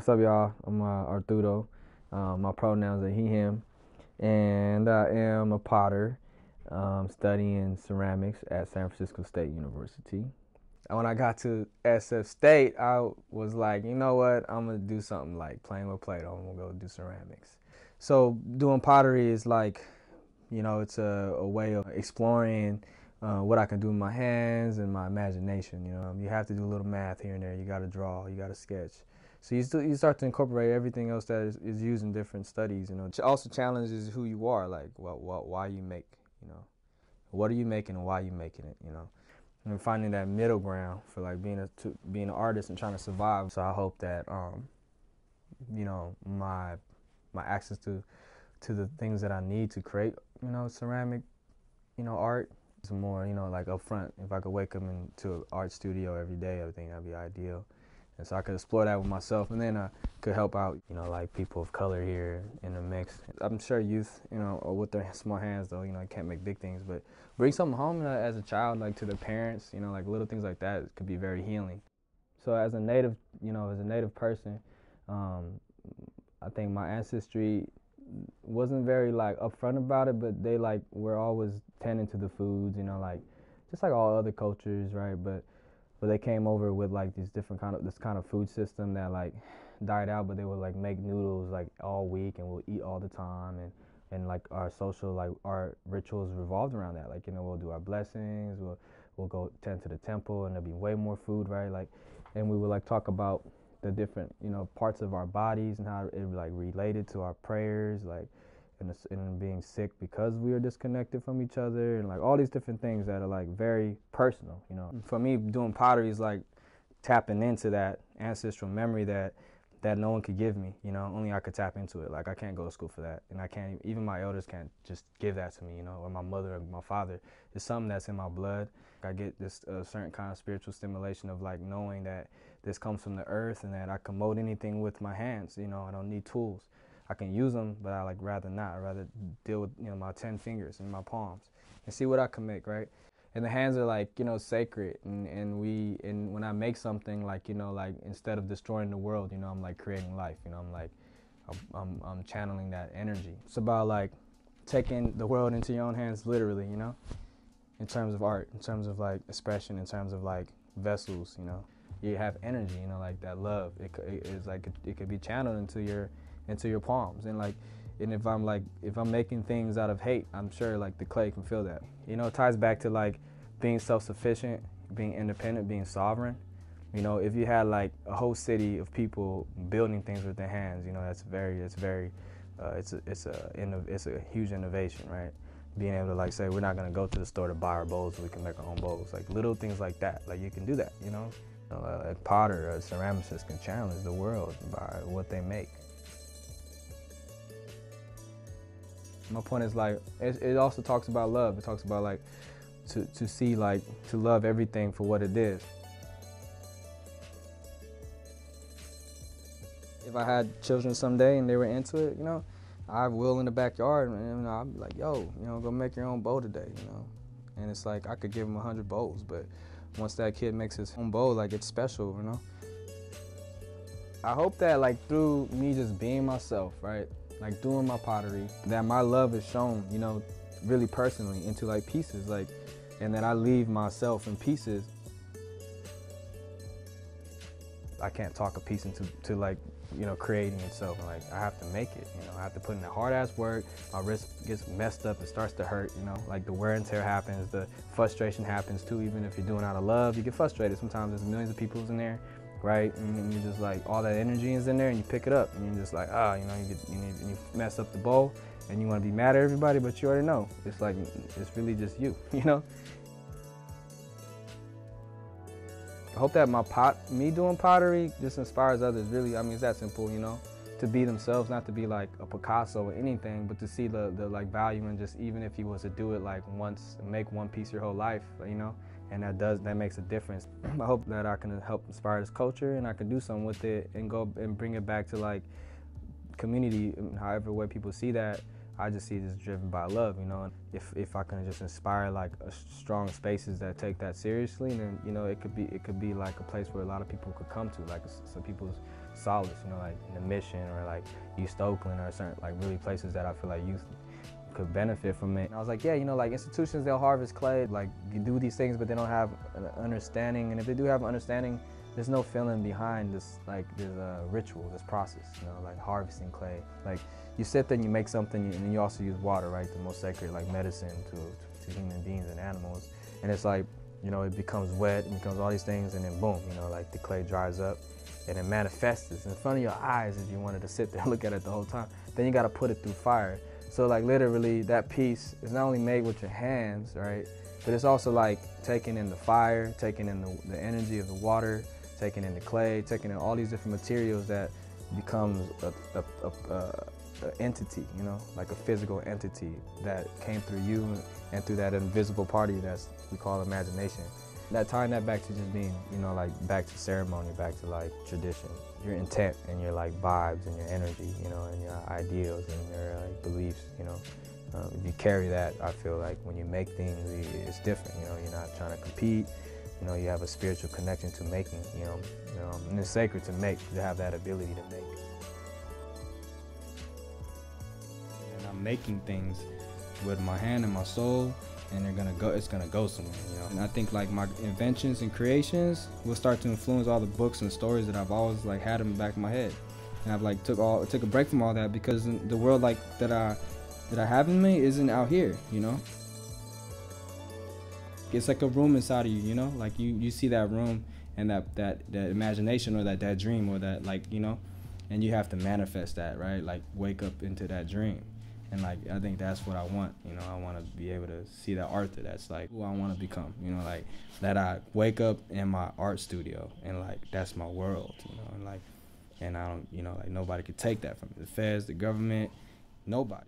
What's up, y'all? I'm Arturo. My pronouns are he, him, and I am a potter studying ceramics at San Francisco State University. And when I got to SF State, I was like, you know what? I'm gonna do something like playing with Play-Doh. I'm gonna go do ceramics. So doing pottery is like, it's a way of exploring what I can do with my hands and my imagination. You have to do a little math here and there. You got to draw. You got to sketch. So you start to incorporate everything else that is used in different studies. It also challenges who you are. Like, why you make. What are you making and why are you making it. And finding that middle ground for like being an artist and trying to survive. So I hope that my access to the things that I need to create, ceramic, art. It's more, like up front. If I could wake up into an art studio every day, I think that'd be ideal. And so I could explore that with myself, and then I could help out, like people of color here in the mix. I'm sure youth, or with their small hands, though, can't make big things, but bring something home as a child, like to their parents, like little things like that could be very healing. So as a native person, I think my ancestry wasn't very like upfront about it, but they like were always tending to the foods, like just like all other cultures, right? But they came over with like these different this kind of food system that like died out, but they would like make noodles like all week and we'll eat all the time, and like our social like our rituals revolved around that. Like we'll do our blessings, we'll go tend to the temple, and there'll be way more food, right? Like, and we would like talk about the different parts of our bodies and how it like related to our prayers, like and being sick because we are disconnected from each other, and like all these different things that are like very personal. For me, doing pottery is like tapping into that ancestral memory that no one could give me. Only I could tap into it. Like I can't go to school for that, and I can't even my elders can't just give that to me. Or my mother or my father. It's something that's in my blood. I get this certain kind of spiritual stimulation of like knowing that this comes from the earth and that I can mold anything with my hands. I don't need tools. I can use them, but I like rather not. I rather deal with my 10 fingers and my palms and see what I can make, right? And the hands are like sacred, and when I make something like like instead of destroying the world, I'm like creating life. I'm like I'm channeling that energy. It's about like taking the world into your own hands, literally, in terms of art, in terms of like expression, in terms of like vessels. You have energy, like that love. It's like it could be channeled into your palms, and if I'm making things out of hate, I'm sure like the clay can feel that. It ties back to like being self-sufficient, being independent, being sovereign. If you had like a whole city of people building things with their hands, it's a huge innovation, right? Being able to like say we're not gonna go to the store to buy our bowls, we can make our own bowls, like little things like that. Like you can do that, a potter, a ceramicist can challenge the world by what they make. My point is like it also talks about love. It talks about like to see like to love everything for what it is. If I had children someday and they were into it, I will in the backyard, and I'd be like, yo, go make your own bowl today, And it's like I could give them 100 bowls, but once that kid makes his own bowl, like it's special, I hope that like through me just being myself, right? Like doing my pottery, that my love is shown, really personally into like pieces, like, and that I leave myself in pieces. I can't talk a piece into like, creating itself. Like I have to make it, I have to put in that hard ass work. My wrist gets messed up, it starts to hurt, like the wear and tear happens, the frustration happens too. Even if you're doing it out of love, you get frustrated. Sometimes there's millions of people in there, right? And you just like, all that energy is in there and you pick it up and you're just like, you mess up the bowl and you want to be mad at everybody, but you already know. It's like, it's really just you, I hope that me doing pottery just inspires others, really. I mean, it's that simple, to be themselves, not to be like a Picasso or anything, but to see the like value in just, even if you was to do it like once, make one piece your whole life, and that makes a difference. I hope that I can help inspire this culture and I can do something with it and go and bring it back to like community, however way people see that. I just see it as driven by love, and if I can just inspire like strong spaces that take that seriously, then it could be like a place where a lot of people could come to, like some people's solace, you know, like in the Mission or like East Oakland or certain like really places that I feel like youth could benefit from it. And I was like, yeah, you know, like institutions, they'll harvest clay, like you do these things, but they don't have an understanding. And if they do have an understanding, there's no feeling behind this, like there's a ritual, this process, you know, like harvesting clay. Like you sit there and you make something, and then you also use water, right? The most sacred, like medicine to human beings and animals. And it's like, you know, it becomes wet, it becomes all these things, and then boom, you know, like the clay dries up and it manifests in front of your eyes if you wanted to sit there and look at it the whole time. Then you got to put it through fire. So like literally that piece is not only made with your hands, right? But it's also like taking in the fire, taking in the energy of the water, taking in the clay, taking in all these different materials that becomes a entity, you know, like a physical entity that came through you and through that invisible party that's we call imagination. That tying that back to just being, you know, like back to ceremony, back to like tradition, your intent and your like vibes and your energy, you know, and your ideals and your like beliefs, you know. If you carry that, I feel like when you make things, it's different, you know, you're not trying to compete, you know, you have a spiritual connection to making, you know, and it's sacred to make, to have that ability to make. And I'm making things with my hand and my soul, and it's gonna go somewhere, you know. And I think like my inventions and creations will start to influence all the books and stories that I've always like had in the back of my head. And I've like took a break from all that because the world like that I have in me isn't out here, you know. It's like a room inside of you, you know, like you see that room and that imagination or that dream or that, like, you know, and you have to manifest that, right? Like wake up into that dream. And like I think that's what I want, you know. I want to be able to see that Arthur that's like who I want to become, you know, like that I wake up in my art studio and like that's my world, you know, and like, and I don't, you know, like nobody could take that from me. The feds, the government, nobody.